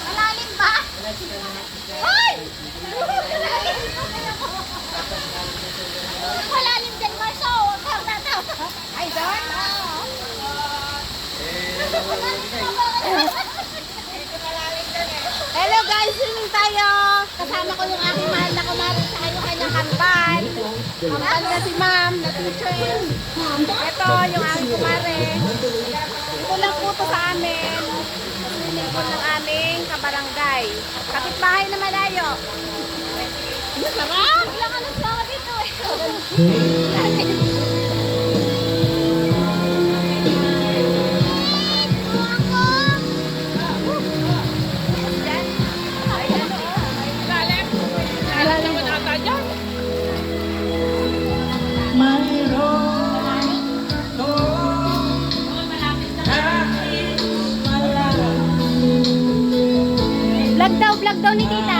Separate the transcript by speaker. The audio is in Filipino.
Speaker 1: Malalim ba? Hoy! Malalim dyan, Marso. Ay, doon? Hello guys, swimming tayo. Kasama ko yung aking mahal na kumari sa kanyang kambal. Kambal na si ma'am, na teacher. Ito yung aking kumari. Ito lang po to sa amin. Swimming pool ng aming kabarangay. Kapitbahay na malayo. Masarap! Ilang alas lang dito eh. Vlog daw ni tita.